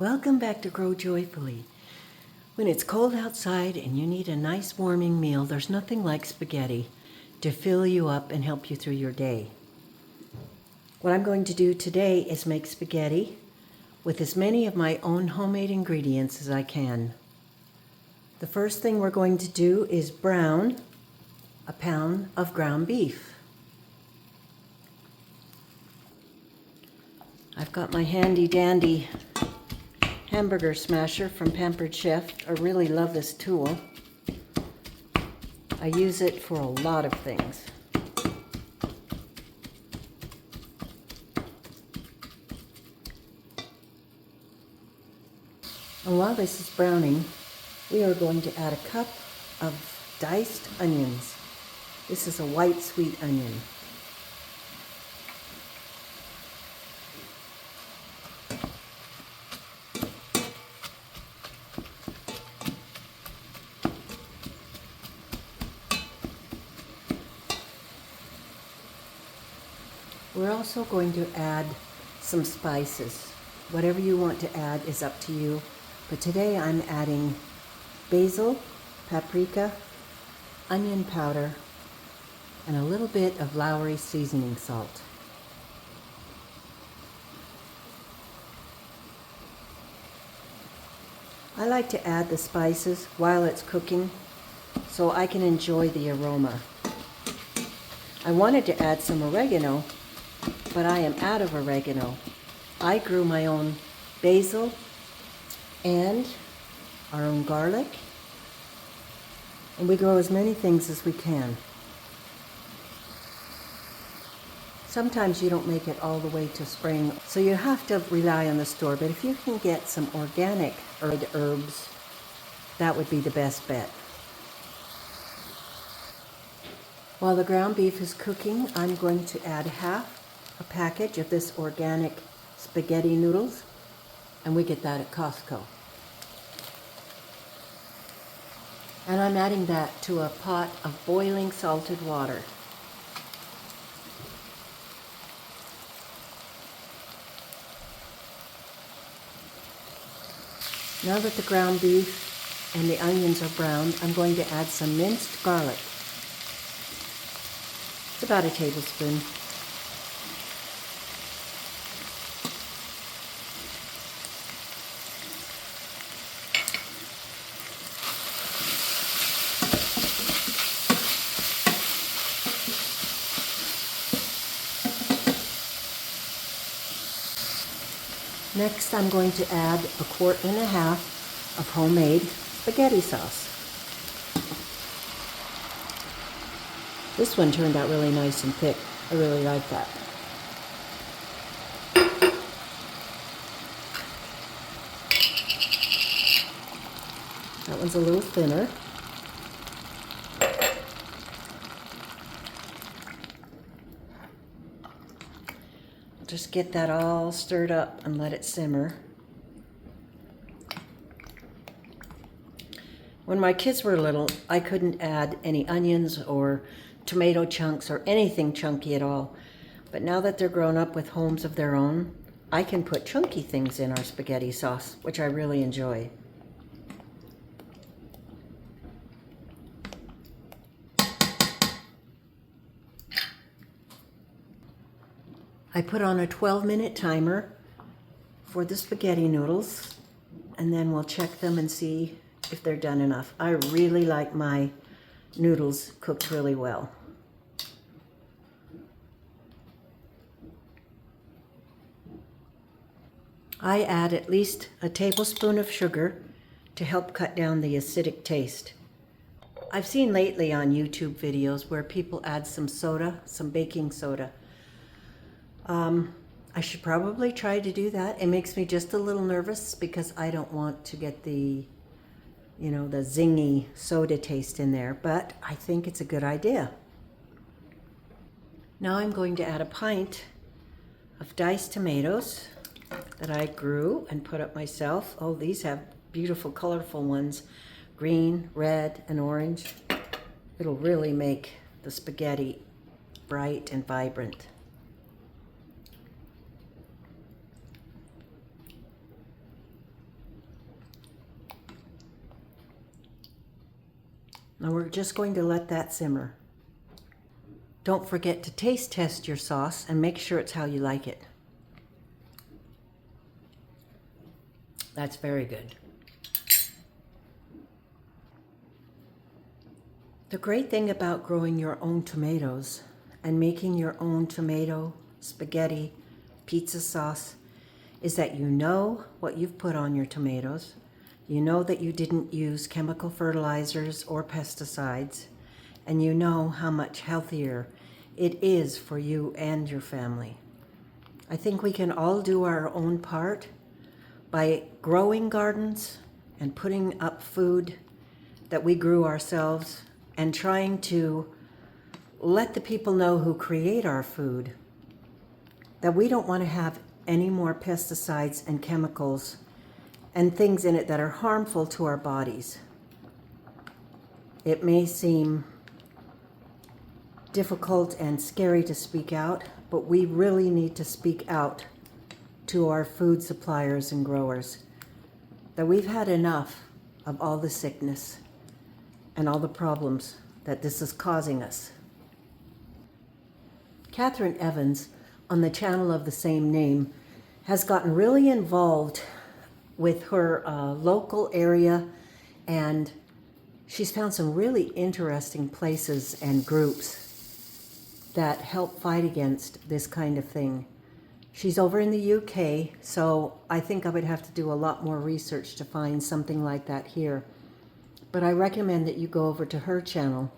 Welcome back to Grow Joyfully. When it's cold outside and you need a nice warming meal, there's nothing like spaghetti to fill you up and help you through your day. What I'm going to do today is make spaghetti with as many of my own homemade ingredients as I can. The first thing we're going to do is brown a pound of ground beef. I've got my handy dandy hamburger smasher from Pampered Chef. I really love this tool. I use it for a lot of things. And while this is browning, we are going to add a cup of diced onions. This is a white sweet onion. We're also going to add some spices. Whatever you want to add is up to you. But today I'm adding basil, paprika, onion powder, and a little bit of Lowry seasoning salt. I like to add the spices while it's cooking so I can enjoy the aroma. I wanted to add some oregano, but I am out of oregano. I grew my own basil and our own garlic, and we grow as many things as we can. Sometimes you don't make it all the way to spring, so you have to rely on the store, but if you can get some organic herbs, that would be the best bet. While the ground beef is cooking, I'm going to add half a package of this organic spaghetti noodles, and we get that at Costco. And I'm adding that to a pot of boiling salted water. Now that the ground beef and the onions are browned, I'm going to add some minced garlic. It's about a tablespoon. Next, I'm going to add 1.5 quarts of homemade spaghetti sauce. This one turned out really nice and thick. I really like that. That one's a little thinner. Just get that all stirred up and let it simmer. When my kids were little, I couldn't add any onions or tomato chunks or anything chunky at all. But now that they're grown up with homes of their own, I can put chunky things in our spaghetti sauce, which I really enjoy. I put on a 12-minute timer for the spaghetti noodles, and then we'll check them and see if they're done enough. I really like my noodles cooked really well. I add at least a tablespoon of sugar to help cut down the acidic taste. I've seen lately on YouTube videos where people add some soda, some baking soda. I should probably try to do that. It makes me just a little nervous because I don't want to get the zingy soda taste in there, but I think it's a good idea. Now I'm going to add a pint of diced tomatoes that I grew and put up myself. Oh, these have beautiful, colorful ones, green, red, and orange. It'll really make the spaghetti bright and vibrant. Now we're just going to let that simmer. Don't forget to taste test your sauce and make sure it's how you like it. That's very good. The great thing about growing your own tomatoes and making your own tomato, spaghetti, pizza sauce is that you know what you've put on your tomatoes. You know that you didn't use chemical fertilizers or pesticides, and you know how much healthier it is for you and your family. I think we can all do our own part by growing gardens and putting up food that we grew ourselves and trying to let the people know who create our food that we don't want to have any more pesticides and chemicals and things in it that are harmful to our bodies. It may seem difficult and scary to speak out, but we really need to speak out to our food suppliers and growers that we've had enough of all the sickness and all the problems that this is causing us. Catherine Evans, on the channel of the same name, has gotten really involved with her local area, and she's found some really interesting places and groups that help fight against this kind of thing. She's over in the UK, so I think I would have to do a lot more research to find something like that here. But I recommend that you go over to her channel,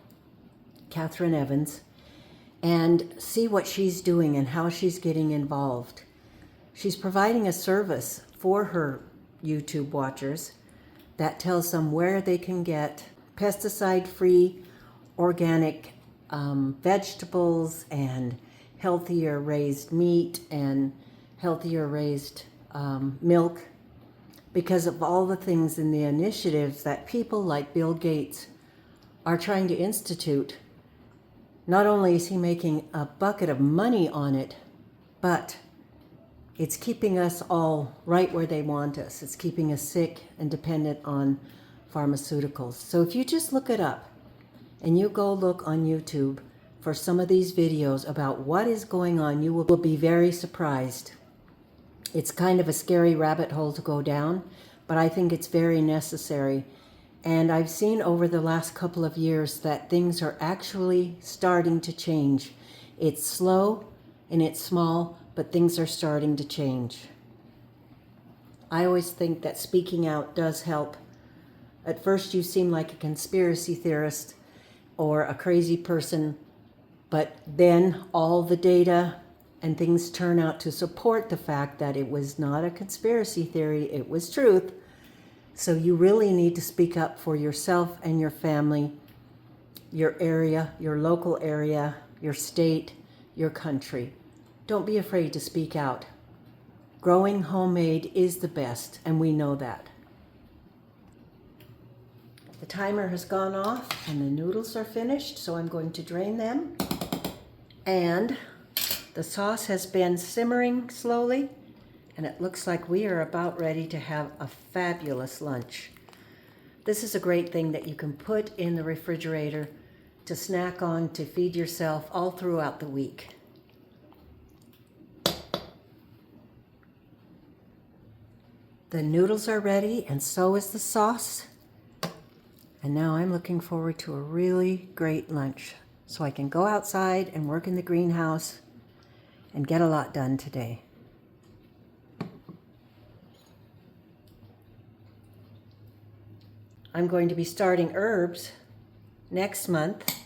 Catherine Evans, and see what she's doing and how she's getting involved. She's providing a service for her YouTube watchers that tells them where they can get pesticide-free organic vegetables and healthier raised meat and healthier raised milk, because of all the things in the initiatives that people like Bill Gates are trying to institute. Not only is he making a bucket of money on it, but it's keeping us all right where they want us. It's keeping us sick and dependent on pharmaceuticals. So if you just look it up and you go look on YouTube for some of these videos about what is going on, you will be very surprised. It's kind of a scary rabbit hole to go down, but I think it's very necessary. And I've seen over the last couple of years that things are actually starting to change. It's slow and it's small, but things are starting to change. I always think that speaking out does help. At first you seem like a conspiracy theorist or a crazy person, but then all the data and things turn out to support the fact that it was not a conspiracy theory, it was truth. So you really need to speak up for yourself and your family, your area, your local area, your state, your country. Don't be afraid to speak out. Growing homemade is the best, and we know that. The timer has gone off and the noodles are finished, so I'm going to drain them. And the sauce has been simmering slowly, and it looks like we are about ready to have a fabulous lunch. This is a great thing that you can put in the refrigerator to snack on, to feed yourself all throughout the week. The noodles are ready, and so is the sauce. And now I'm looking forward to a really great lunch, so I can go outside and work in the greenhouse and get a lot done today. I'm going to be starting herbs next month.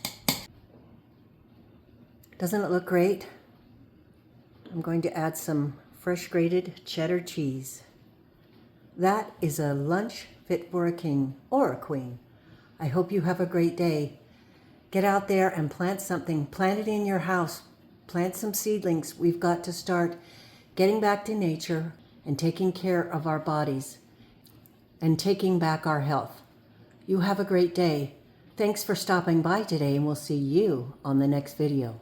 Doesn't it look great? I'm going to add some fresh grated cheddar cheese. That is a lunch fit for a king or a queen. I hope you have a great day. Get out there and plant something. Plant it in your house. Plant some seedlings. We've got to start getting back to nature and taking care of our bodies and taking back our health. You have a great day. Thanks for stopping by today, and we'll see you on the next video.